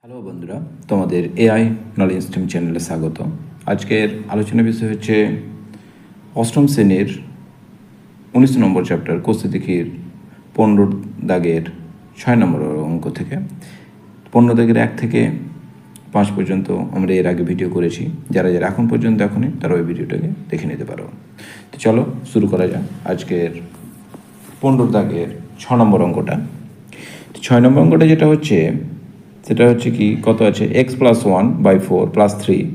Hello বন্ধুরা, তোমাদের AI knowledge stream চ্যানেলে স্বাগত। আজকের আলোচনার বিষয় হচ্ছে অষ্টম শ্রেণীর 19 নম্বর চ্যাপ্টার কোষেদিকির 15 দাগের 6 নম্বর অঙ্ক থেকে 15 দাগের 1 থেকে 5 পর্যন্ত আমরা এর আগে ভিডিও করেছি। যারা যারা এখন পর্যন্ত এখনই তারা ওই ভিডিওটাকে দেখে নিতে পারো। তো চলো শুরু করা যাক আজকের 15 দাগের 6 নম্বর অঙ্কটা। 6 নম্বর অঙ্কটা যেটা হচ্ছে সেটা হচ্ছে কি, কত আছে এক্স প্লাস 1/4 + 3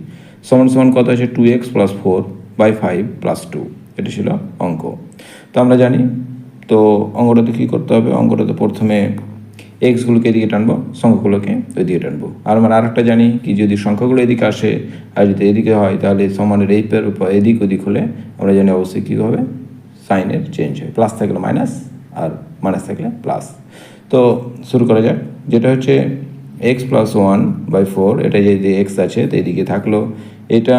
সমান কত আছে 2x + 4/5 + 2। এটা ছিল অঙ্ক। তো আমরা জানি, তো অঙ্কটাতে কী করতে হবে, অঙ্কটাতে প্রথমে এক্সগুলোকে এদিকে টানবো, সংখ্যাগুলোকে ওইদিকে টানবো। আর আমরা আরেকটা জানি কি, যদি সংখ্যাগুলো এদিকে আসে আর যদি এদিকে হয় তাহলে সমানের এই পের উপর এদিক ওদিক হলে আমরা জানি অবশ্যই কী হবে, সাইনের চেঞ্জ হয়। প্লাস থাকলে মাইনাস আর মাইনাস থাকলে প্লাস। তো শুরু করা যাক। যেটা হচ্ছে এক্স প্লাস 1/4, এটা যদি এক্স আছে তো এদিকে থাকলো, এটা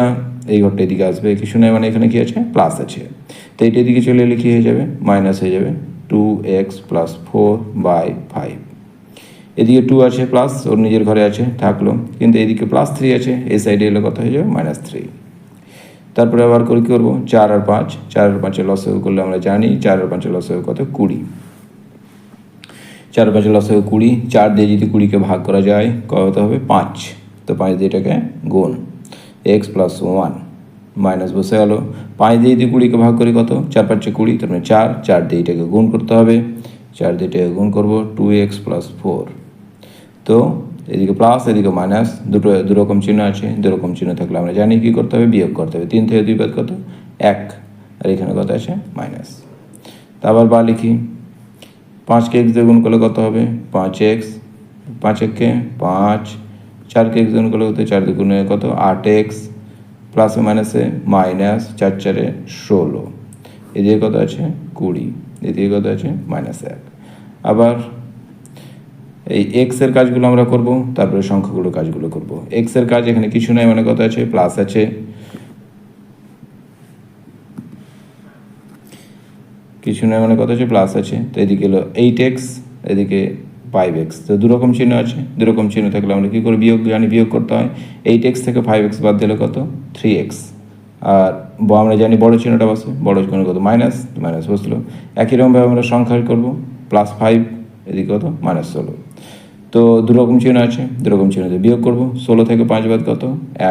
এই ঘরটা এদিকে আসবে, কিছু নয় মানে এখানে কি আছে প্লাস আছে, তো এইটা এদিকে চলে এলে কী হয়ে যাবে, মাইনাস হয়ে যাবে 2x + 4/5। এদিকে 2 আছে প্লাস ওর নিজের ঘরে আছে থাকলো, কিন্তু এদিকে +3 আছে, এই সাইডে এলে কত হয়ে যাবে -3। তারপরে আবার করে কী করবো, 4 আর 5, 4 আর 5 লসাগু করলে আমরা জানি 4 আর 5 লসাগু কত 20। 4 আর 5 লসাগু 20, 4 দিয়ে যদি 20কে ভাগ করা যায় কত হবে 5, তো 5 দিয়ে এটাকে গুণ x + 1 মাইনাস বসে গেল। 5 দিয়ে যদি 20কে ভাগ করি কত, 4 × 5 = 20, তার মানে 4 দিয়ে এটাকে গুণ করতে হবে, 4 দিয়ে এটাকে গুণ করবো 2x + 4। তো এদিকে প্লাস এদিকে মাইনাস, দু রকম চিহ্ন আছে, দু রকম চিহ্ন থাকলে আমরা জানি কী করতে হবে, বিয়োগ করতে হবে। 3 থেকে 2 বাদ কত 1, আর এখানে কত আছে মাইনাস। তা আবার বা লিখি, 5কে x দিয়ে গুণ করলে কত হবে 5x, 5 × 5, 4কে x গুণ করলে কত, 4 দিয়ে গুণে কত 8x, প্লাসে মাইনাসে মাইনাস, 4 × 4 = 16, এদিকে কত আছে 20, এদিকে কত আছে -1। আবার এই এক্সের কাজগুলো আমরা করব, তারপরে সংখ্যাগুলোর কাজগুলো করব। এক্সের কাজ এখানে কিছু নয় মানে কত আছে প্লাস আছে, কিছু নয় মানে কত আছে প্লাস আছে, তো এদিকে হলো 8x, এদিকে 5x, তো দুরকম চিহ্ন আছে, দুরকম চিহ্ন থাকলে আমরা কী করে বিয়োগ জানি, বিয়োগ করতে হয়। 8x থেকে 5x বাদ দিলে কত 3x, আর আমরা জানি বড় চিহ্নটা বসে, বড় চিহ্ন কত মাইনাস, মাইনাস বসলো। একই রকমভাবে আমরা সংখ্যা করব, +5, এদিকে কত -16। তো দুরকম চিহ্ন আছে, দুরকম চিহ্ন দিয়ে বিয়োগ করবো, 16 থেকে 5 বাদ কত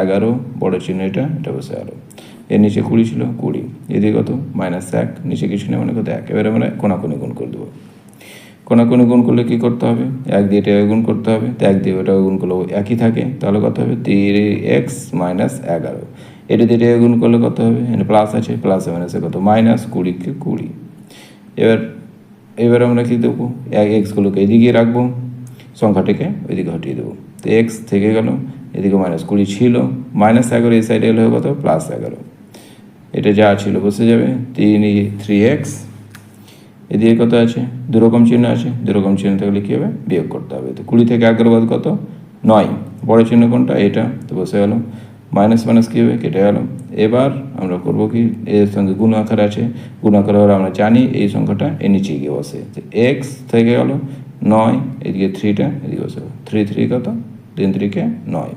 11, বড় চিহ্ন এটা বসে গেল। এর নিচে 20 ছিল 20, এদিকে কত -1, নিচে কিছু নেই মানে কত 1। এবারে আমরা কোনাকুনি গুণ করে দেবো। কোনাকুনি গুণ করলে কী করতে হবে, 1 দিয়ে এটা গুণ করতে হবে, তো 1 দিয়ে ওটা গুণ করলেও একই থাকে, তাহলে কত হবে 3x - 11। এটা দিয়ে এটা গুণ করলে কত হবে, এখানে প্লাস আছে, প্লাসে মাইনাসে কত -20 কে 20। এবার আমরা কী দেবো, এক্সগুলোকে এদিকে রাখবো, সংখ্যাটিকে ওইদিকে হটিয়ে দেবো। তো এক্স থেকে গেল, এদিকে -20 ছিল, -11 এই সাইডে এলে কত +11, এটা যা ছিল বসে যাবে। 3x, এদিকে কত আছে, দুরকম চিহ্ন আছে, দুরকম চিহ্ন থাকলে কী হবে বিয়োগ করতে হবে। তো 20 থেকে 11 বাদ কত 9, বড় চিহ্ন কোনটা এটা, তো বসে গেল, মাইনাস মাইনাস কী হবে কেটে গেল। এবার আমরা করবো কি, এর সঙ্গে গুণ আকার আছে, গুণ আকার হলে আমরা জানি এই সংখ্যাটা এর নিচে গিয়ে বসে, এক্স থেকে গেল 9, এদিকে 3টা এদিকে বসে 3 3 কত 3 3 কে 9,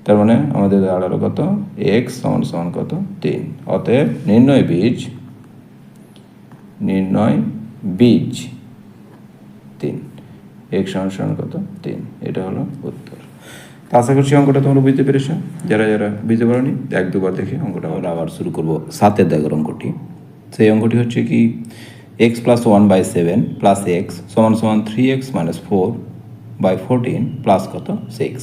তার মানে আমাদের দাঁড়ালো কত x সমান কত 3। অতএব নির্ণয় বীজ 3, x সমান কত 3, এটা হলো উত্তর। তো আশা করছি অঙ্কটা তোমরা বুঝতে পেরেছ। যারা যারা বুঝতে পারোনি 1-2 বার দেখে অঙ্কটা আমরা আবার শুরু করবো। 7 দাগের অঙ্কটি, সেই অঙ্কটি হচ্ছে কি, x + 1/7 + x সমান 3x - 4/14 প্লাস কত 6।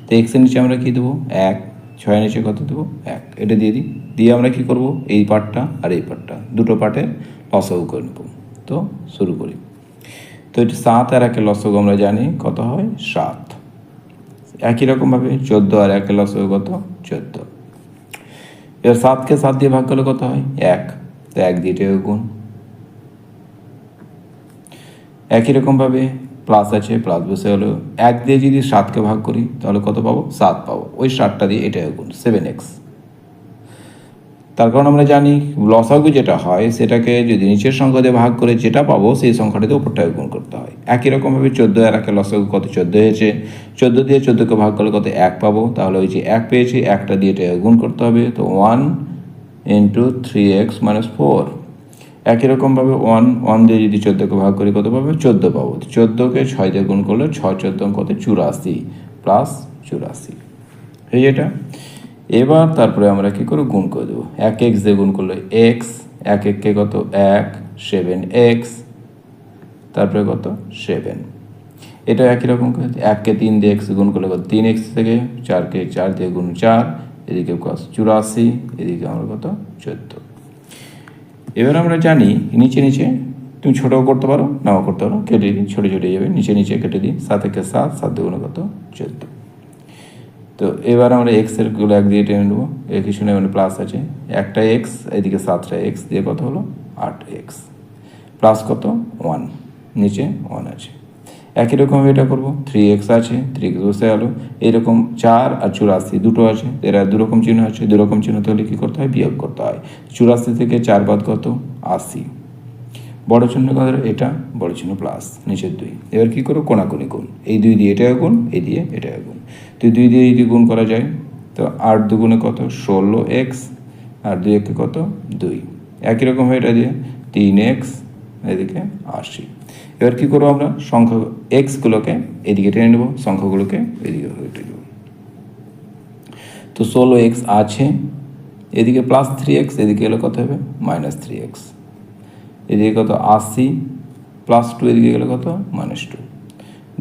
তো x এর নিচে আমরা কী দেবো 1, 6 এর নিচে কত দেবো 1, এটা দিয়ে দিই। দিয়ে আমরা কী করবো, এই পার্টটা আর এই পার্টটা দুটো পার্টের লসাগু করে নেব। তো শুরু করি। তো এটা 7 আর 1 লসাগু আমরা জানি কত হয় 7। একই রকমভাবে 14 আর 1 লসাগু কত 14। এবার 7কে 7 দিয়ে ভাগ করলে কত হয় 1, তো 1 দিয়ে এটাকে গুণ। একই রকমভাবে প্লাস আছে, প্লাস বসে হলো 1 দিয়ে যদি 7কে ভাগ করি তাহলে কত পাবো 7 পাবো, ওই 7টা দিয়ে এটাকে গুণ 7x। তার কারণ আমরা জানি লসাগু যেটা হয় সেটাকে যদি নিচের সংখ্যা দিয়ে ভাগ করে যেটা পাবো সেই সংখ্যাটিতে উপরটাকে গুণ করতে হয়। একই রকমভাবে 14 আর 1 লসাগু কত 14 হয়েছে, 14 দিয়ে 14কে ভাগ করলে কত 1 পাবো, তাহলে ওই যে 1 পেয়েছি 1টা দিয়ে এটাকে গুণ করতে হবে, তো 1 ইন্টু 3x মাইনাস 4। একই রকমভাবে 1 দিয়ে যদি 14কে ভাগ করি কত পাবো 14 পাবো, 14কে 6 দিয়ে গুণ করলে 6 14 কত 84 প্লাস 84 এই এটা। এবার তারপরে আমরা কী করে গুণ করে দেবো, 1x দিয়ে গুণ করলে x, 1 কত 1 7x, তারপরে কত 7। এটা একই রকম 1কে 3 দিয়ে x গুণ করলে কত 3x থেকে 4কে 4 দিয়ে গুণ 4, এদিকে কত 84, এদিকে আমরা কত 14। এবার আমরা জানি নিচে নিচে তুমি ছোটও করতে পারো নাও করতে পারো, কেটে দিই ছোটো ছোটো যাবে, নিচে নিচে কেটে দিই, 7 একে 7, 7 দুগুণে কত 14। তো এবার আমরা এক্সের গুলো 1 দিয়ে টেনে নেবো, একই শুনে মানে প্লাস আছে, একটা এক্স এদিকে 7টা এক্স দিয়ে কত হলো 8x প্লাস কত 1, নিচে 1 আছে। একই রকম এটা করবো, 3x আছে 3x বসে গেলো, এইরকম 4 আর 84 দুটো আছে, এরা দুরকম চিহ্ন আছে, দুরকম চিহ্ন তাহলে কী করতে হয় বিয়োগ করতে হয়। 84 থেকে 4 বাদ কত 80, বড় চিহ্ন কত এটা বড় চিহ্ন প্লাস নিচের 2। এবার কী করো কোণাকুণি গুণ, এই 2 দিয়ে এটা গুণ, এই দিয়ে এটা গুণ, তো 2 দিয়ে যদি গুণ করা যায় তো 8 দুগুণে কত 16x আর 2 একে কত 2, একই রকম হয় এটা দিয়ে 3x এদিকে 80। এবার কী করবো আমরা সংখ্যা এক্সগুলোকে এদিকে টেনে নেবো, সংখ্যাগুলোকে এদিকে টেনে নেব। তো 16x আছে, এদিকে প্লাস 3x, এদিকে এলো কত হবে মাইনাস 3x, এদিকে কত 80 প্লাস 2, এদিকে গেলে কত মাইনাস 2,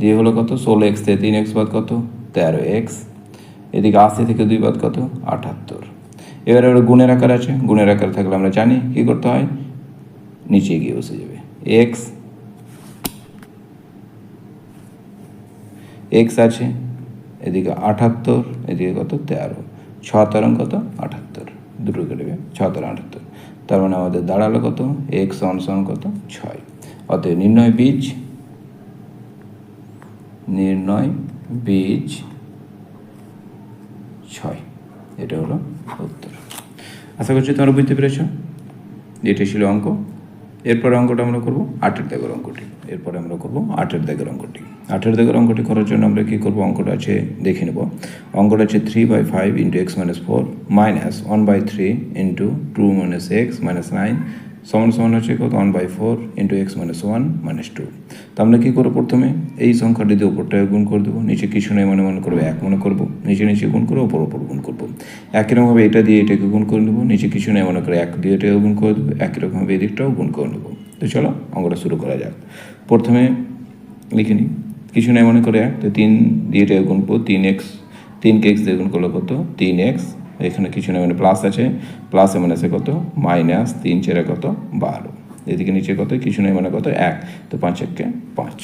দিয়ে হলো কত 16x থেকে 3x বাদ কত 13x, এদিকে 80 থেকে 2 বাদ কত 78। এবারে ওটা গুণের আকার আছে, গুণের আকার থাকলে আমরা জানি কী করতে হয় নিচে গিয়ে বসে যাবে, x আছে এদিকে 78, এদিকে কত 13, 6 13 কত 78, দুটো কেটে 6 13 78, তার মানে আমাদের দাঁড়ালো কত x সমান কত 6। অতএব নির্ণয় বীজ 6, এটা হলো উত্তর। আশা করছি তোমরা বুঝতে পেরেছ, এটাই ছিল অঙ্ক। এরপরে অঙ্কটা আমরা করবো 8-এর দাগের অঙ্কটি, এরপরে আমরা করবো 8-এর দাগের অঙ্কটি। 8-এর দাগের অঙ্কটি করার জন্য আমরা কী করবো, অঙ্কটা আছে দেখে নেব। অঙ্কটা আছে 3/5 into x minus 4 minus 1/3 into 2 minus x minus 9 সমান হচ্ছে কত 1/4 ইন্টু x মাইনাস 1 মাইনাস 2। তো আমরা কী করবো, প্রথমে এই সংখ্যাটি দিয়ে উপরটাকে গুণ করে দেবো, নিচে কিছু নয় মনে করবো 1 মনে করবো, নিচে নিচে গুণ করে ওপর গুণ করবো। একই রকমভাবে এটা দিয়ে এটাকে গুণ করে নেবো, নিচে কিছু নয় মনে করে 1 দিয়ে এটাকে গুণ করে দেবো, একই রকমভাবে এই দিকটাও গুণ করে নেবো। তো চলো অঙ্কটা শুরু করা যাক। প্রথমে লিখে নিই, কিছু নয় মনে করে 1, তো 3 দিয়ে এটাকে গুণ করবো, 3কে x দিয়ে গুণ করলে কত 3x, এখানে কিছু না মানে প্লাস আছে, প্লাস এমন আছে কত মাইনাস 3 4 কত 12, এদিকে নিচে কত কিছু নেই মানে কত 1, তো 5 1 5,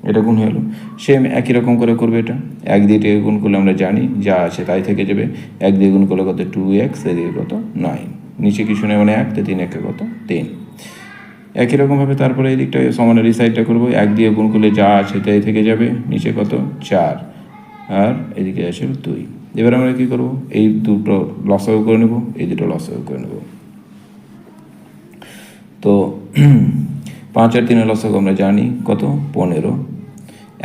এটা গুণ হয়ে গেলো। সেম একই রকম করে করবে, এটা 1 দিয়ে এটাকে গুণ করলে আমরা জানি যা আছে তাই থেকে যাবে, 1 দিয়ে গুণ করলে কত 2x, এদিকে কত 9, নিচে কিছু নেই মানে 1, তো 3 1 কত 3। একই রকমভাবে তারপরে এই দিকটা সমানের এই সাইডটা করবো, 1 দিয়ে গুণ করলে যা আছে তাই থেকে যাবে, নিচে কত 4 আর এদিকে আছে 2। এবার আমরা কী করবো, এই দুটো লসাগু করে নেব, এই দুটো লসাগু করে নেব। তো 5 আর 3 লসাগু আমরা জানি কত 15,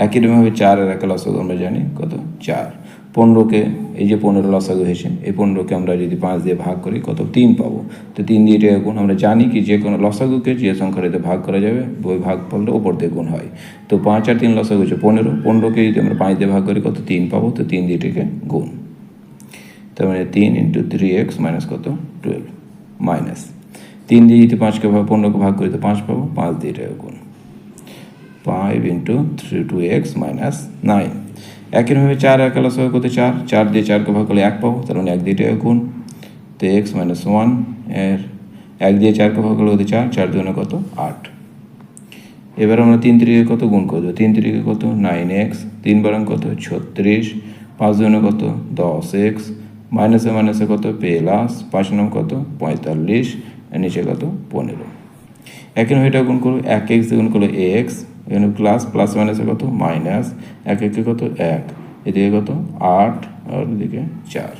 একই রকমভাবে 4 আর 1 লসাগু আমরা জানি কত 4। 15কে এই যে 15 লসাগু হয়েছে, এই 15কে আমরা যদি 5 দিয়ে ভাগ করি কত 3 পাবো, তো 3 দিয়ে এটা গুণ, আমরা জানি কি যে কোনো লসাগুকে যে সংখ্যাটিতে ভাগ করা যাবে ওই ভাগ করলে ওপর দিয়ে গুণ হয়। তো 5 আর 3 লসাগু হচ্ছে 15কে যদি আমরা 5 দিয়ে ভাগ করি কত 3 পাবো, তো 3 দিয়ে এটাকে গুণ, তার মানে 3 ইন্টু 3x মাইনাস কত 12 মাইনাস 3 দিয়ে যদি 5কে 15কে ভাগ করি তো 5 পাবো, 5 দিয়ে এটাকে গুণ 5 ইন্টু 2x মাইনাস 9। একইভাবে 4 1 লসাগু করতে 4 দিয়ে 4কে ভাগ করলে 1 পাবো, তার মানে 1 দিয়ে এটাকে গুণ, তো x মাইনাস 1 এর 1 দিয়ে 4কে ভাগ করলে হতে 4 2 কত 8। এবার আমরা 3 3 কত গুণ করবো, 3 3 কত 9x, 3 বারং কত 36, 5 2 কত 10x, মাইনাসে মাইনাসে কত প্লাস, 5 9 কত 45, আর নিচে কত 15। এখন এটা গুণ করবো, 1x গুণ করলো ax, এখানে প্লাস প্লাস মাইনাসে কত মাইনাস, 1 1 কত 1, এদিকে কত 8 আর এদিকে 4।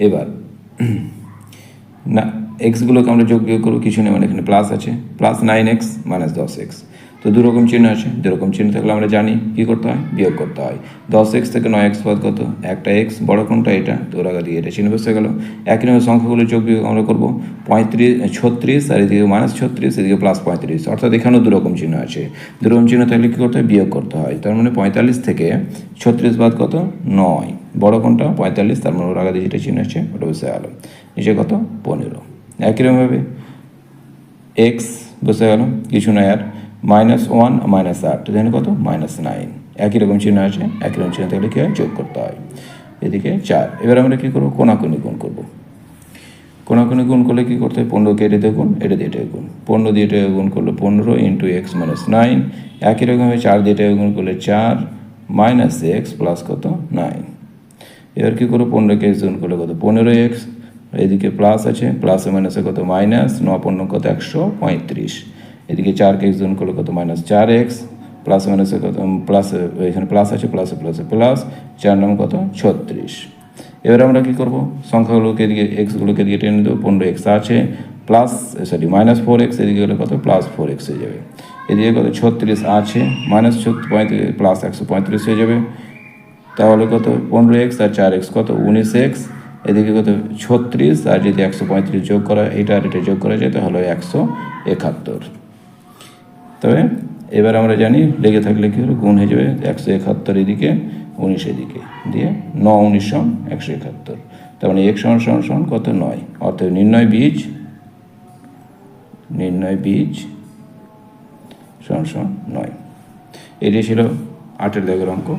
এবার না এক্সগুলোকে আমরা যোগ বিয়োগ করবো, কিছু নেই, মানে এখানে প্লাস আছে, প্লাস 9x মাইনাস 10x। তো দুরকম চিহ্ন আছে, দুরকম চিহ্ন থাকলে আমরা জানি কী করতে হয়, বিয়োগ করতে হয়। 10x থেকে 9x বাদ কত, একটা এক্স, বড় কোনটা এটা, তো ওরা দিয়ে এটা চিহ্ন বসে গেল। একই রকম সংখ্যাগুলো যোগ বিয়োগ আমরা করবো, 36 আর এদিকে -36, এদিকে +35, অর্থাৎ এখানেও দুরকম চিহ্ন আছে। দুরকম চিহ্ন থাকলে কী করতে হয়, বিয়োগ করতে হয়। তার মানে 45 থেকে 36 বাদ কত, 9, বড় কোনটা 45, তার মানে ওর আগে যেটা চিহ্ন আছে ওটা বসে গেল, নিচে কত 15। একই রকমভাবে এক্স বসে গেল, কিছু নয় আর, -1 -8, দেখেন কত, -9। একই রকম চিহ্ন আছে, একই রকম চিহ্ন থাকলে কী হয়, যোগ করতে হয়। এদিকে 4। এবার আমরা কী করবো, কোনাকুনি গুণ করবো। কোনাকুনি গুণ করলে কী করতে হয়, 15কে এটা দিয়ে গুণ, এটা দিয়ে এটা গুণ, 15 দিয়ে এটা গুণ করলে 15 × x - 9। একই রকমভাবে 4 দিয়ে এটা গুণ করলে 4 - x প্লাস কত, 9। এবার কী করবো, 15কে x গুণ করলে কত, 15x, এদিকে প্লাস আছে, প্লাসে মাইনাসে কত, মাইনাস 9 15 কত, 135। এদিকে 4কে x গুণ করলে কত, -4x, প্লাসে মাইনাসে কত, প্লাস, এখানে প্লাস আছে, প্লাসে প্লাসে প্লাস, 4 9 কত, 36। এবার আমরা কী করবো, সংখ্যাগুলোকে এদিকে এক্সগুলোকে এদিকে টেনে দেবো, 15x আছে, প্লাস -4x, এদিকে গেলে কত, +4x হয়ে যাবে। এদিকে কত, 36 আছে, -35 প্লাস 135 হয়ে যাবে। তাহলে কত, 15x আর 4x কত, 19x, এদিকে কত, 36, আর যদি 135 যোগ করা, এটা আর এটা যোগ করা যায় তাহলে 171। তবে এবার আমরা জানি লেগে থাকলে কী হলো, গুণ হয়ে যাবে, 171 এদিকে, 19 এদিকে, দিয়ে 9 19 সমান 171। তার মানে x সমান কত, 9। অর্থাৎ নির্ণয় বীজ সমান 9। এটাই ছিল 8 দাগের অঙ্ক।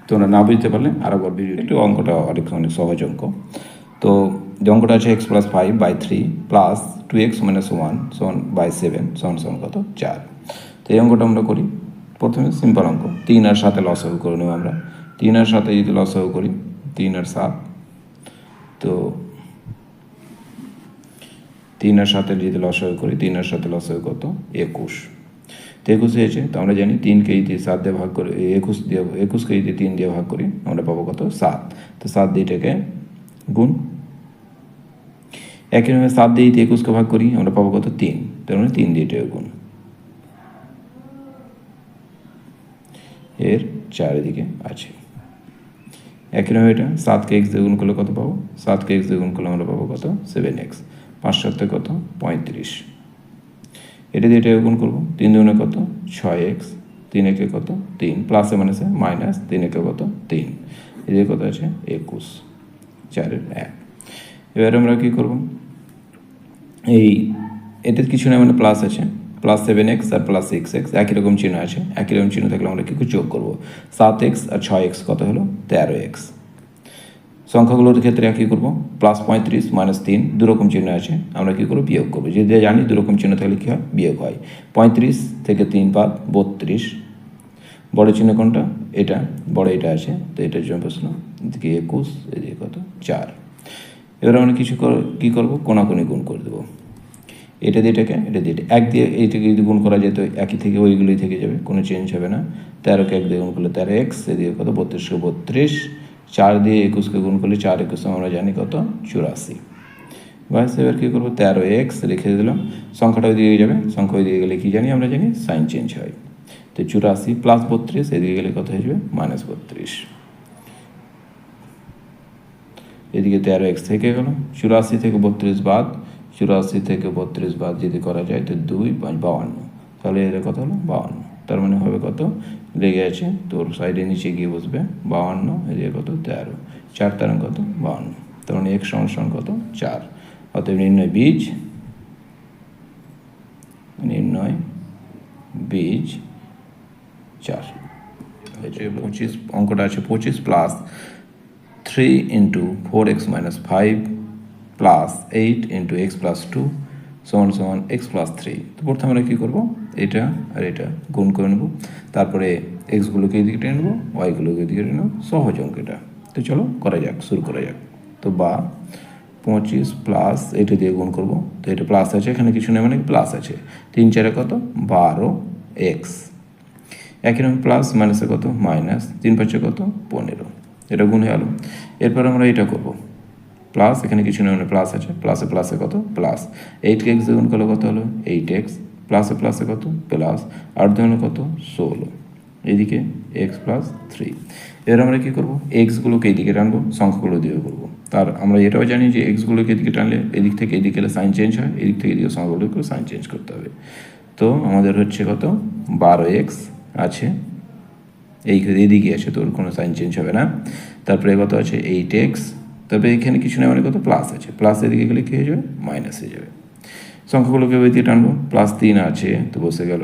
তোমরা না বুঝতে পারলে আরেকবার ভিডিও, একটু অঙ্কটা অনেক সহজ অঙ্ক। তো যে অঙ্কটা আছে x + 5/3 প্লাস 2x - 1/7 সমান কত, 4। তো এই অঙ্কটা আমরা করি। প্রথমে সিম্পল অঙ্ক, 3 আর 7 লসাগু করে নেব আমরা। 3 আর 7 যদি লসাগু করি, 3 আর 7, তো 3 আর 7 যদি লসাগু করি, 3 আর 7 লসাগু কত, 21। তো 21 হয়েছে। তো আমরা জানি 3কে যদি 7 দিয়ে ভাগ করে, 21কে যদি 3 দিয়ে ভাগ করি, আমরা পাবো কত, 7। তো 7 দিয়ে এটাকে গুণ। একইভাবে 7 দিয়ে যদি 21কে ভাগ করি, আমরা পাবো কত, 3। তার মানে 3 দিয়ে এটাকে গুণ। এর 4 এদিকে আছে। একইভাবে এটা 7কে x দিয়ে গুণ করলে কত পাবো, 7কে x দিয়ে গুণ করলে আমরা পাবো কত, 7x। 5 7 কত, 35। এটা দিয়ে এটা গুণ করবো, 3 2 কত, 6x, 3 1 কত, 3, প্লাসে মাইনাসে মাইনাস, 3 1 কত, 3, এদিকে কত আছে, 21, 4 এর 1। এবার আমরা কী করবো, এই এটা কিছু না, মানে প্লাস আছে, +7x আর +6x, একই রকম চিহ্ন আছে। একই রকম চিহ্ন থাকলে আমরা কী করে যোগ করবো, 7x আর 6x কত হলো, 13x। সংখ্যাগুলোর ক্ষেত্রে একই করবো, +35 - 3, দুরকম চিহ্ন আছে, আমরা কী করবো, বিয়োগ করবো। যদি জানি দুরকম চিহ্ন থাকলে কী হয়, বিয়োগ হয়। 35 থেকে 3 বাদ 32, বড় চিহ্ন কোনটা, এটা বড়, এটা আছে, তো এটার জন্য প্রশ্ন। এদিকে 21, এদিকে কত, 4। এবার আমরা কী করবো, কোনাকুনি গুণ করে দেবো। এটা দিয়ে এটাকে, এটা দিয়ে এক দিয়ে এইটাকে যদি গুণ করা যেত, একই থেকে ওইগুলোই থেকে যাবে, কোনো চেঞ্জ হবে না। 13কে 1 দিয়ে গুণ করলে 13x, এদিকে কত, 32 32, 4 দিয়ে 21কে গুণ করলে 4 21 আমরা জানি কত, 84। বাস, এবার কী করবো, 13x রেখে দিলাম, সংখ্যাটা ওইদিকে যাবে, সংখ্যা ওইদিকে গেলে কী জানি, আমরা জানি সাইন চেঞ্জ হয়। তো 84 + 32, এদিকে গেলে কত হয়ে যাবে, -32। এদিকে 13x থেকে গেল, 84 থেকে 32 বাদ, 84 থেকে 32 বাদ যদি করা যায়, তো 2 5 52, তাহলে এর কত হলো, 52। তার মানে হবে কত, লেগে আছে তোর সাইডে নিচে গিয়ে বসবে 52, এদিকে কত, 13, 4 13 কত, 52। তার মানে x সমান কত, 4। অতএব নির্ণয় বীজ 4। 25 অঙ্কটা আছে, 25 প্লাস 3 × 4x - 5 প্লাস 8 × x + 2 সমান x + 3। তো প্রথমে আমরা কী করবো, এটা আর এটা গুণ করে নেবো, তারপরে এক্সগুলোকে এদিকে টেনে নেবো, ওয়াইগুলোকে এদিকে টেনে নেবো, সহজ অঙ্ক এটা। তো চলো করা যাক, শুরু করা যাক। তো 25 প্লাস এটা দিয়ে গুণ করবো, তো এটা প্লাস আছে, এখানে কিছু নেই, মানে প্লাস আছে, 3 4 কত, 12x। একই রকম প্লাস মাইনাসে কত, মাইনাস, 3 5 কত, 15, এটা গুণ হয়ে গেল। এরপর আমরা এটা করবো, প্লাস, এখানে কিছু নেই, মানে প্লাস আছে, প্লাসে প্লাসে কত প্লাস, 8কে এক্স গুণ করলে কত হলো 8x, প্লাসে প্লাসে কত প্লাস, 8 দুগুণে কত 16, এদিকে এক্স প্লাস 3। এবার আমরা কী করবো, এক্সগুলোকে এইদিকে টানবো, সংখ্যাগুলো দিয়ে করবো। তার আমরা এটাও জানি যে এক্সগুলোকে এদিকে টানলে এদিক থেকে এদিকে এলে সাইন চেঞ্জ হয়, এদিক থেকে এদিকে সংখ্যাগুলোকে সাইন চেঞ্জ করতে হবে। তো আমাদের হচ্ছে কত 12x আছে, এদিকে আছে, তোর কোনো সাইন চেঞ্জ হবে না। তারপরে কত আছে 8x, তারপরে এখানে কিছু নেই, মানে কত প্লাস আছে, প্লাস এদিকে গেলে কী হয়ে যাবে মাইনাস হয়ে যাবে। সংখ্যাগুলোকে এদিকে টানবো, +3 আছে তো বসে গেল,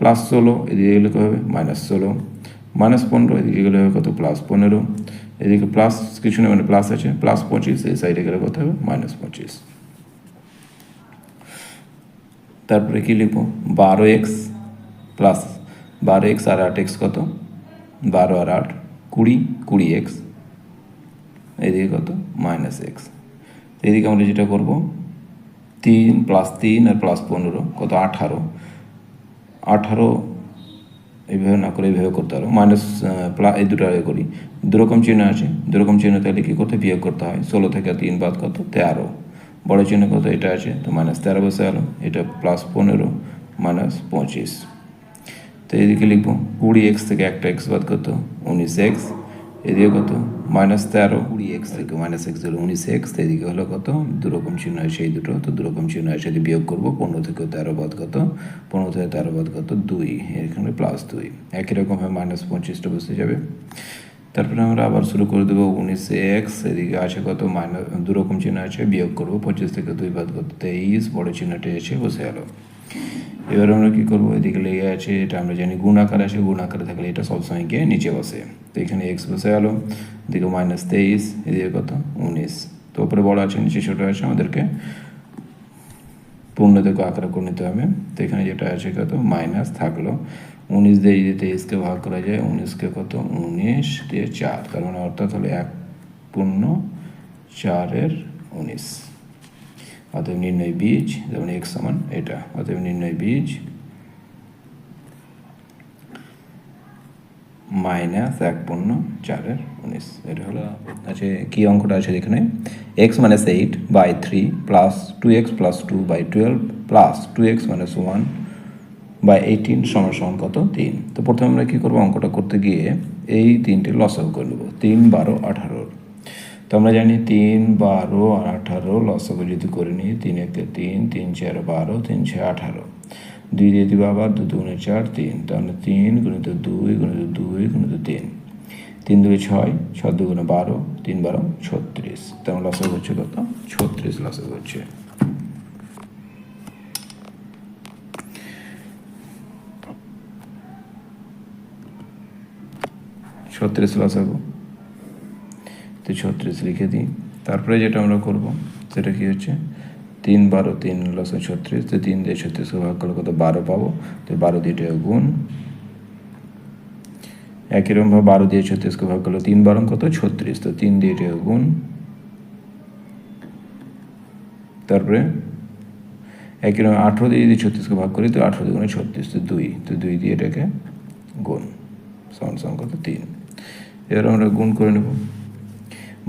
+16 এদিকে গেলে কী হবে -16, -15 এদিকে গেলে হবে কত +15, এদিকে প্লাস কিছু নেই, মানে প্লাস আছে, +25, এই সাইডে গেলে কত হবে -25। তারপরে কি লিখবো 12x প্লাস 12x আর 8x কত 12 আর 8 20, 20x, এদিকে কত -x। এদিকে আমরা যেটা করবো 3 +3 আর +15 কত 18, 18 এইভাবে না করে এইভাবে করতে হবে, মাইনাস এই দুটো করি, দুরকম চিহ্ন আছে, দুরকম চিহ্ন তাহলে কী করতে বিয়োগ করতে হয়, 16 থেকে 3 বাদ কত 13, বড় চিহ্ন কত এটা আছে তো -13 বসে গেল, এটা +15 -25। তো এদিকে লিখবো 20x থেকে একটা এক্স বাদ কত 19x, এদিকে কত -13, 20x থেকে -x হলো 19x, তো এদিকে হলো কত দুরকম চিহ্ন আছে এই দুটো, তো দুরকম চিহ্ন আছে যদি বিয়োগ করবো 15 থেকে 13 বাদ কত 15 থেকে 13 বাদ কত 2, এখানে +2, একই রকমভাবে -25টা বসে যাবে। তারপরে আমরা আবার শুরু করে দেবো 19x, এদিকে আছে কত দুরকম চিহ্ন আছে বিয়োগ করবো 25 থেকে 2 বাদ কত 23, বড় চিহ্নটা এসে বসে গেল। এবার আমরা কী করবো, এদিকে লেগে আছে, এটা আমরা জানি গুণ আকার আছে, গুণ আকারে থাকলে এটা সবসময় গিয়ে নিচে বসে, তো এখানে এক্স বসে গেল, এদিকে -23, এদিকে কত 19, তো উপরে বড় আছে নিচে ছোটো আছে, আমাদেরকে পূর্ণদৈর্ঘ্য আকারে করে নিতে হবে। তো এখানে যেটা আছে কত মাইনাস থাকলো 19 দিয়ে যদি 23কে ভাগ করা যায়, 19কে কত 19 দিয়ে 4, তার মানে অর্থাৎ হলো 1/4 অতএব নির্ণয় বীজ, যেমন x সমান এটা, অতএব নির্ণয় বীজ -1/4 এটা হলো। আচ্ছা কী অঙ্কটা আছে এখানে, x - 8/3 plus 2x + 2/12 plus 2x - 1/18 সমান কত 3। তো প্রথমে আমরা কী করবো, অঙ্কটা করতে গিয়ে এই তিনটে লসাগু করে নেবো, 3, 12, 18। তো আমরা জানি 3, 12 আর 18 লসাগু যদি করে নিই, 3 × 1 = 3, 3 × 4 = 12, 3 × 6 = 18, 2 দিয়ে দিব আবার, 2 × 2 = 4, 3, তাহলে 3 × 2 × 2 × 3, 3 × 2 = 6, 6 × 2 = 12, 3 × 12 = 36, তেমন লসাগু হচ্ছে কত 36 লসাগু হচ্ছে। লসাগু, তো 36 লিখে দিই। তারপরে যেটা আমরা করব সেটা কি হচ্ছে 3, 12, 3 লসাগু 36, তো 3 দিয়ে 36কে ভাগ করলে কত 12 পাবো, তো 12 দিয়ে এটা গুণ, একই রকমভাবে 12 দিয়ে 36কে ভাগ করলে 3 12 কত 36, তো 3 দিয়ে এটা গুণ, তারপরে একই রকম 18 দিয়ে যদি 36কে ভাগ করি, তো 18 × 36, তো 2, তো 2 দিয়ে এটাকে গুণ, সমান কত 3। এবার আমরা গুণ করে নেব,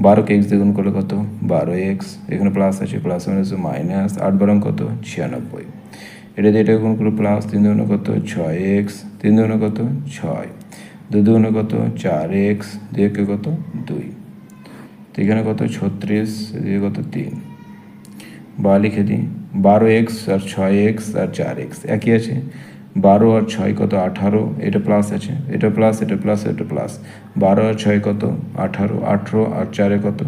12কে x দিয়ে গুণ করলে কত 12x, এখানে প্লাস আছে, প্লাস মাইনাস 8 12 কত 96, এটা দিয়ে এটা গুণ করলে প্লাস 3 2 কত 6x, 3 2 কত 6, 2 2 কত 4x, 2 1 কত 2, তো এখানে কত 36, এদিকে কত 3, বা লিখে দিই 12x আর 6x আর 4x একই আছে, 12 আর 6 কত 18, এটা প্লাস আছে, এটা প্লাস, এটা প্লাস, এটা প্লাস, 12 আর 6 কত 18, 18 আর 4 কত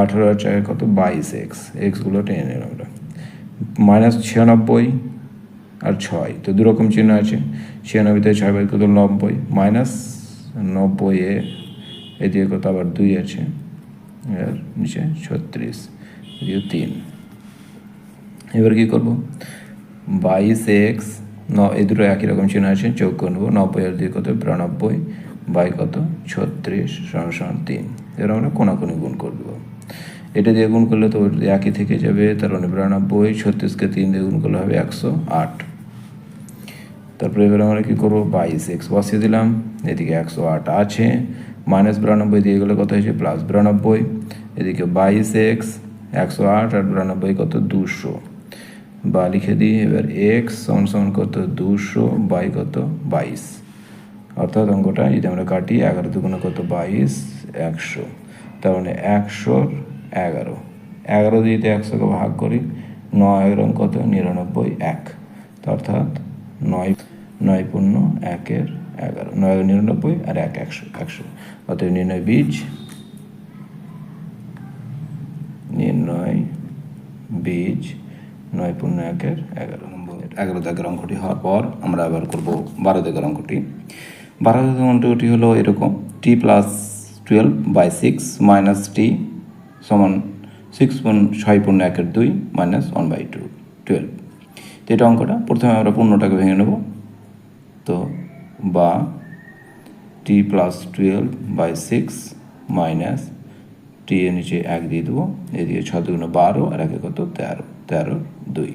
18 আর 4 কত 22x, এক্সগুলো টেনে নিলাম আমরা, -96 আর 6, তো দুরকম চিহ্ন আছে, 96 থেকে 6 বাদ কত 90, -90 এদিকে কত আবার 2 আছে, আর নিচে 36, এদিকে 3। এবার কী করবো 22x, এই দুটো একই রকম চিহ্ন আছে, যোগ করে নেবো, 90 আর দিয়ে কত 92 বাই কত 36 = 3। এবার আমরা কোনাকুনি গুণ করে দেবো, এটা দিয়ে গুণ করলে তো একই থেকে যাবে, তার মানে 92, 36কে 3 দিয়ে গুণ করলে হবে 108। তারপরে এবার আমরা কী করবো 22x বসিয়ে দিলাম, এদিকে 108 আছে, -92 দিয়ে গেলে কত হয়েছে +92, এদিকে 22x 108 আর 92 কত 200, বা লিখে দিই এবার x সমান সমান কত 200, বাই কত 22, অর্থাৎ অঙ্কটা যদি আমরা কাটি 11 দুগুণে কত 22, 100, তার মানে 111, 11 দিয়ে 100কে ভাগ করি, 9 কত 99, 1, অর্থাৎ 9 পূর্ণ 1-এর 11, 9 99 আর 1 100, অতএব নির্ণয় বীজ 9 পূর্ণ 1-এর 11 নম্বর। 11 দাগের অঙ্কটি হওয়ার পর আমরা আবার করব 12 দাগের অঙ্কটি। 12 দাগের অঙ্কটি হলো এরকম, t+12/6 মাইনাস t সমান 6 পূর্ণ 1-এর 2 মাইনাস 1/2 12। তো এটা অঙ্কটা প্রথমে আমরা পূর্ণটাকে ভেঙে নেব, তো বা t+12/6 মাইনাস টি এর নিচে 1 দিয়ে দেবো, এদিকে 6 দুগুণে 12 আর 1 কত 13, 2,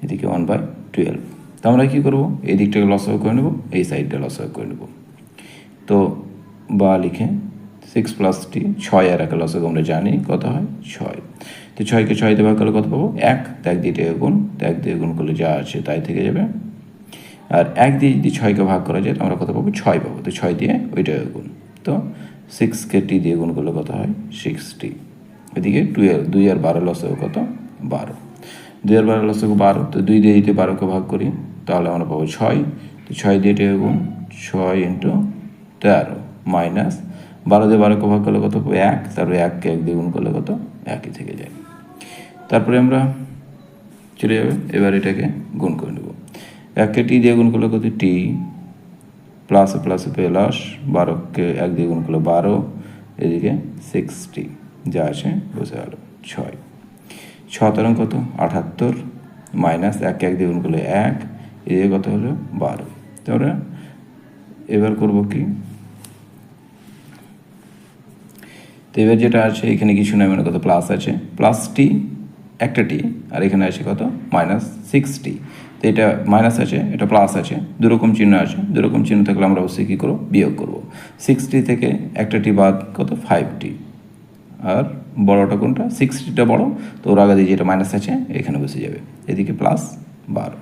এদিকে 1/12। তো আমরা কী করবো, এই দিকটাকে লসাগু করে নেব, এই সাইডটা লসাগু করে নেব। তো বা লিখে 6 + t 6 আর 1 লসাগু আমরা জানি কত হয় 6, তো 6কে 6 দিয়ে ভাগ করলে কত পাবো 1, তো 1 দিয়ে গুণ, তো 1 দিয়ে গুণ করলে যা আছে তাই থেকে যাবে, আর 1 দিয়ে যদি 6কে ভাগ করা যায় আমরা কত পাবো 6 পাবো, তো 6 দিয়ে ওইটাকে গুণ, তো 6কে টি দিয়ে গুণ করলে কত হয় 6t, এদিকে 2 আর 12 লসাগু কত 12, 2 আর 12 লসাগু 12, তো 2 দিয়ে যদি 12কে ভাগ করি তাহলে আমরা পাবো 6, তো 6 দিয়ে এটাকে গুণ, 6 × 13 মাইনাস 12 দিয়ে 12কে ভাগ করলে কত পাবো 1, তারপরে 1কে 1 দিয়ে গুণ করলে কত 1ই থেকে যায়, তারপরে আমরা চলে যাবে, এবার এটাকে গুণ করে নেব, 1কে টি দিয়ে গুণ করলে কত টি, প্লাসে প্লাসে প্লাস, 12কে 1 দিয়ে গুণ করলে 12, এদিকে 6t যা আছে বসে গেল 6, 6 কত 78 মাইনাস 1কে 1 দিয়ে গুণ করলে 1, এদিকে কত হলো 12। তাহলে এবার করব কি, তো এবার যেটা আছে এখানে কিছু নয়, মানে কত প্লাস আছে, প্লাস টি একটা টি, আর এখানে আছে কত -6t, তো এটা মাইনাস আছে এটা প্লাস আছে, দুরকম চিহ্ন আছে, দুরকম চিহ্ন থাকলে আমরা অবশ্যই কী করবো বিয়োগ করবো, 6t থেকে একটা টি বাদ কত 5t, আর বড়টা কোনটা 6tটা বড়, তো ওর আগে দিয়ে যেটা মাইনাস আছে এখানে বসে যাবে, এদিকে প্লাস 12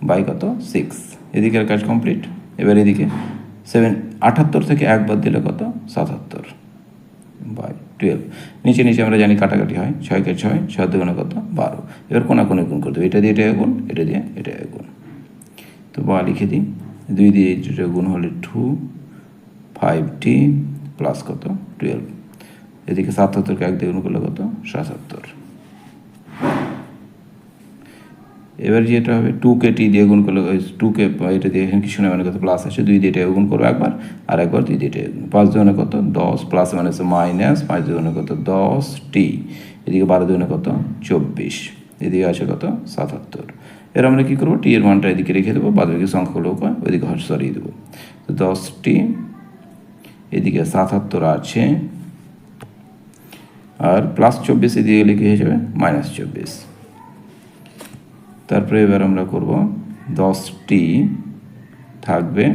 বাই কত 6, এদিকের কাজ কমপ্লিট। এবার এদিকে 78 থেকে 1 বাদ দিলে কত 77 বাই 12, নিচে নিচে আমরা জানি কাটাকাটি হয়, 6কে 6, 6 দুগুণে কত 12, এবার কোনাকুনি গুণ করতে হবে, এটা দিয়ে এটা গুণ, এটা দিয়ে এটা গুণ, তো বা লিখে দিই 2 দিয়ে এটা গুণ হলে 2, 5t প্লাস কত 12, এদিকে 77কে 1 দিয়ে গুণ করলে কত 77, এবার যেটা হবে 2কে টি দিয়ে গুণ করলে 2কে এটা দিয়ে এখানে কিছু না, মানে কত প্লাস আছে, 2 দিয়ে এটা গুণ করবো একবার, আর একবার 2 দিয়ে এটা গুণ, 5 দুগুণে কত 10, প্লাস মানে আছে মাইনাস, 5 দুগুণে কত 10t, এদিকে 12 দুগুণে কত 24, এদিকে আছে কত 77, এর আমরা কী করবো টি এর মানটা এদিকে রেখে দেবো, বাদবাকি সংখ্যাগুলো ওইদিকে সরিয়ে দেবো, তো 10t, এদিকে 77 আছে, আর প্লাস 24 এদিকে লিখে হয়ে যাবে -24, তারপরে এবার আমরা করব 10t থাকবে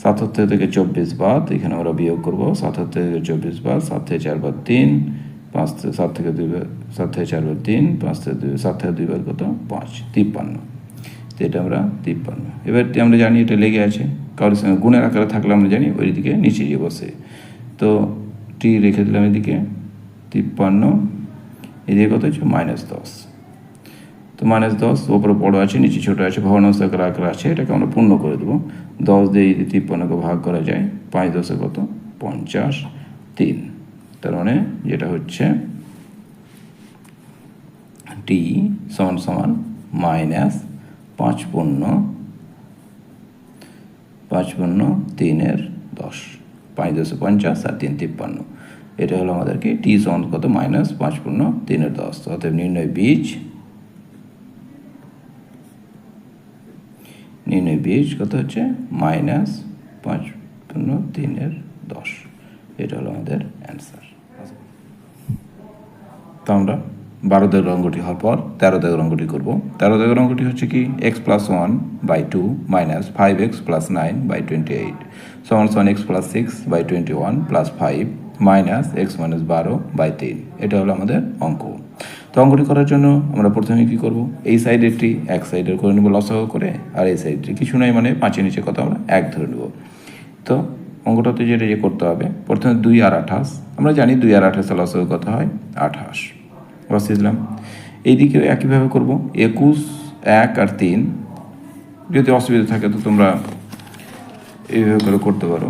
77 থেকে 24 বাদ, এখানে আমরা বিয়োগ করব 77 থেকে 24 বাদ, 7 থেকে 4 বাদ 3, 5 থেকে 7 থেকে 2 7 থেকে 4 বাদ 3, 5 থেকে 2 7 থেকে 2 বাদ কত 5, 53, তো এটা আমরা 53, এবার আমরা জানি এটা লেগে আছে, কারোর সঙ্গে গুণের আকারে থাকলে আমরা জানি ওই দিকে নিচে গিয়ে বসে, তো টি রেখে দিলাম এদিকে 53, এদিকে কত হচ্ছে -10, তো -10 ওপরে বড় আছে নিচে ছোটো আছে, ভগ্নাংশ আকারে আছে, এটাকে আমরা পূর্ণ করে দেবো, 10 দিয়ে যদি 53কে ভাগ করা যায় 5 10 কত 53, তার মানে যেটা হচ্ছে টি সমান সমান -5 পূর্ণ 3-এর 10, 5 10 50 আর 3 53, এটা হলো আমাদের কি টি সমান কত -5 পূর্ণ 3-এর 10, অতএব নির্ণয় বীজ কত হচ্ছে -5 পূর্ণ 3-এর 10, এটা হলো আমাদের অ্যান্সার। তো আমরা 12 দাগের অঙ্কটি হওয়ার পর 13 দাগের অঙ্কটি করবো। 13 দাগের অঙ্কটি হচ্ছে কি x + 1/2 - 5x + 9/28 = x + 6/21 + 5 minus x minus 12/3। এটা হলো আমাদের অঙ্ক। তো অঙ্কটি করার জন্য আমরা প্রথমে কী করব, এই সাইডেরটি এক সাইডের করে নেব লসাগু করে, আর এই সাইডটি কিছু নয় মানে 5-এর নিচে কত আমরা 1 ধরে নেব। তো অঙ্কটাতে যেটা করতে হবে, প্রথমে 2 আর 28, আমরা জানি 2 আর 28 লসাগু কত হয় 28, বসিয়ে দিলাম। এইদিকেও একইভাবে করব, 21, 1 আর 3। যদি অসুবিধা থাকে তো তোমরা এইভাবে করে করতে পারো,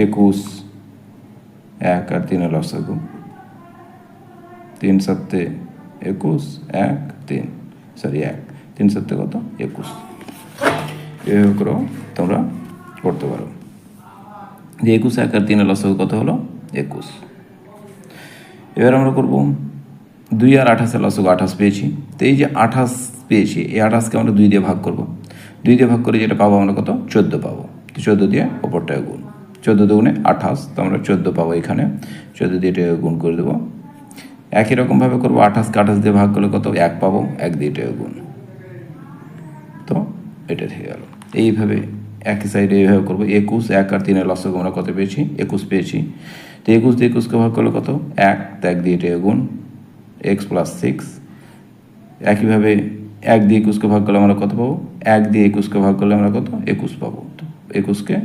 21, 1 আর 3 লসাগু, 3 7 21, 1 3, সরি 1 3 7 কত 21। এভাবে করেও তোমরা করতে পারো যে 21, 1 আর 3 লসাগু কত হলো 21। এবার আমরা করব 2 আর 28 লসাগু 28 পেয়েছি। তো এই যে 28 পেয়েছি, এই 28কে আমরা 2 দিয়ে ভাগ করব। 2 দিয়ে ভাগ করে যেটা পাবো আমরা কত 14 পাবো। তো 14 দিয়ে ওপরটায় গুণ, 14 দুগুণে 28, তো আমরা 14 পাবো এখানে। 14 দিয়ে এটা গুণ করে দেবো। একই রকমভাবে করবো, 28কে 28 দিয়ে ভাগ করলে কত 1 পাবো, 1 দিয়ে এটা গুণ, তো এটা থেকে গেল। এইভাবে একই সাইডে এইভাবে করবো। 21, 1 আর 3 লসাগু আমরা কত পেয়েছি 21 পেয়েছি। তো 21 দিয়ে 21কে ভাগ করলে কত 1, তো 1 দিয়ে এটা গুণ, x + 6। একইভাবে 1 দিয়ে 21কে ভাগ করলে আমরা কত পাবো, 1 দিয়ে 21কে ভাগ করলে আমরা কত 21 পাবো। তো 21কে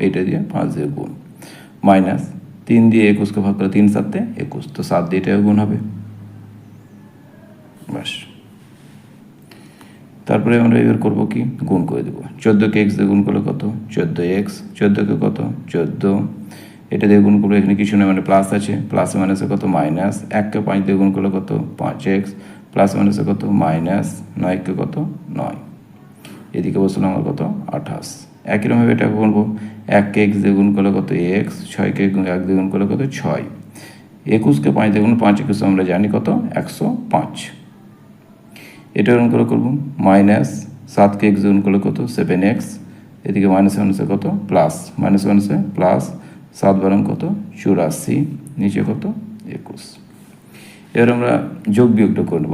এইটা দিয়ে 5 দিয়ে গুণ, মাইনাস 3 দিয়ে 21কে ভাগ করলে 3 7 21, তো 7 দিয়ে এটা গুণ হবে, বাস। তারপরে আমরা এবার করবো কি, গুণ করে দেবো। 14কে x দিয়ে গুণ করলে কত 14x, 14কে কত 14, এটা দিয়ে গুণ করলে এখানে কিছু না মানে প্লাস আছে, প্লাসে মাইনাসে কত মাইনাস, 1কে 5 দিয়ে গুণ করলে কত 5x, প্লাস মাইনাসে কত মাইনাস, 9কে কত 9, এদিকে বসলো আমার কত 28। একই রকমভাবে এটা গুনবো, 1কে x দিয়ে গুণ করলে কত x, 6কে 1 দিয়ে গুণ করলে কত 6, 21কে 5 দিয়ে গুণ, 5 21 আমরা জানি কত 105। এটা গুণ করে করবো, মাইনাস 7কে x গুণ করলে কত 7x, এদিকে মাইনাস মাইনাসে কত প্লাস, মাইনাস মাইনাসে প্লাস, 7 বারং কত 84, নিচে কত 21। এবার আমরা যোগ বিয়োগটা করব,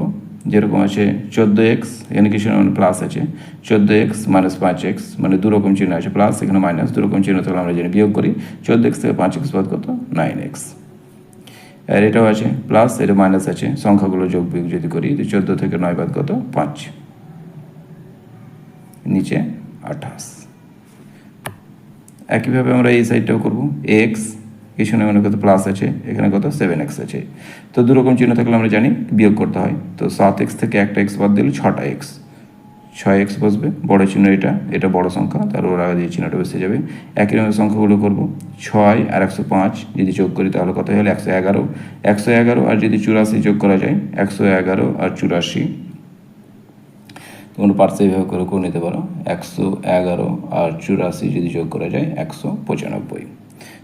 যেরকম আছে 14x, এখানে কিছু মানে প্লাস আছে, 14x - 5x, মানে দু রকম চিহ্ন আছে, প্লাস এখানে মাইনাস, দু রকম চিহ্ন তাহলে আমরা জানি বিয়োগ করি। 14x থেকে 5x বাদ কত 9x। আর এটাও আছে প্লাস, এটা মাইনাস আছে, সংখ্যাগুলো যোগ বিয়োগ যদি করি, তো 14 থেকে 9 বাদ কত 5, নিচে 28। একইভাবে আমরা এই সাইডটাও করব, x কিছু না মানে কত প্লাস আছে, এখানে কত 7x আছে, তো দু রকম চিহ্ন থাকলে আমরা জানি বিয়োগ করতে হয়। তো 7x থেকে একটা x বাদ দিলে 6টা x, 6x বসবে, বড় চিহ্ন এটা, এটা বড় সংখ্যা, তার ওর আগে দিয়ে চিহ্নটা বসে যাবে। একই রকমের সংখ্যাগুলো করব, 6 আর 105 যদি যোগ করি তাহলে কত হলো 111, 111 আর যদি 84 যোগ করা যায়, 111 আর 84, তোমরা পার্টস এইভাবে করে নিতে পারো, 111 আর 84 যদি যোগ করা যায় 195।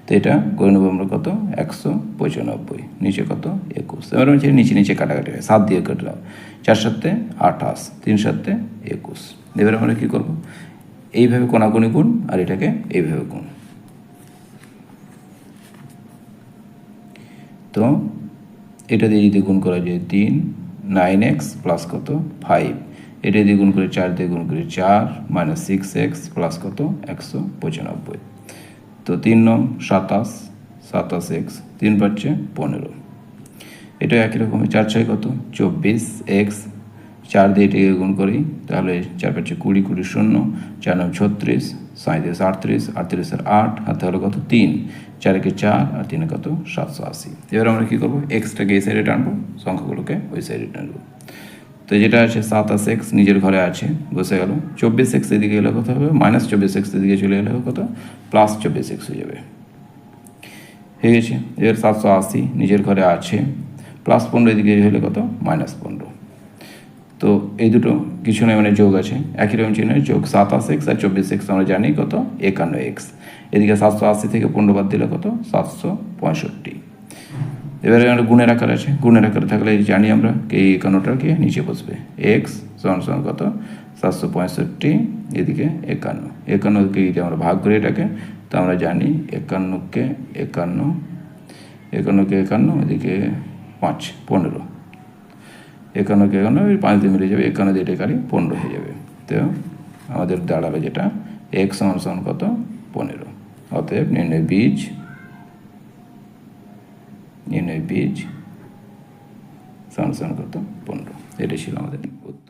তো এটা করে নেবো আমরা কত 195, নিচে কত 21। এবার হচ্ছে নিচে নিচে কাটাকাটি হয়, 7 দিয়ে কাটলাম, 4 7 28, 3 7 21। এবার আমরা কী করবো, এইভাবে কোনাকুনি গুণ আর এটাকে এইভাবে গুণ। তো এটা দিয়ে যদি গুণ করা যায় 3, 9x প্লাস কত 5, এটা দিয়ে গুণ করে 4 দিয়ে গুণ করে 4, মাইনাস 6x প্লাস কত 195। তো 3 9 27, 27x, 3 পাচ্ছে 15। এটা একই রকম, 4 6 কত 24x, 4 দিয়ে এটাকে গুণ করি তাহলে 4 পাচ্ছে 20, 20 0, 4 9 36, 37 38, 38 আর 8, হাতে হলো কত 3, 4 একে 4 আর 3 কত 780। এবার আমরা কী করবো, এক্সটাকে এই সাইডে টানবো, সংখ্যাগুলোকে ওই সাইডে টানবো। তো যেটা আছে 27x নিজের ঘরে আছে, বসে গেল। 24x এদিকে এলে কত হবে, মাইনাস 24x এদিকে চলে এলে কত প্লাস 24x হয়ে যাবে, হয়ে গেছে। এর 780 নিজের ঘরে আছে, প্লাস 15 এদিকে হলে কত মাইনাস 15। তো এই দুটো কিছু নয় মানে যোগ আছে, একই রকম চিহ্ন যোগ, 27x আর 24x আমরা জানি কত 51x, এদিকে 780 থেকে 15 বাদ দিলে কত 765। এবারে আমরা গুণের আকার আছে, গুণের আকারে থাকলে জানি আমরা এই 51টাকে নিচে বসবে, এক্স সমান সমান কত 765, এদিকে 51, 51কে যদি আমরা ভাগ করি এটাকে, তো আমরা জানি 51কে 51, 51কে 51, এদিকে 5 15, 51কে 51 5 দিয়ে মিলে যাবে, 51 দিয়ে এটা কারি 15 হয়ে যাবে। তো আমাদের দাঁড়াবে যেটা এক্স সমান সমান কত 15। অতএব নির্ণয় বীজ পিচ সমান কত 15। এটা ছিল আমাদের উত্তর।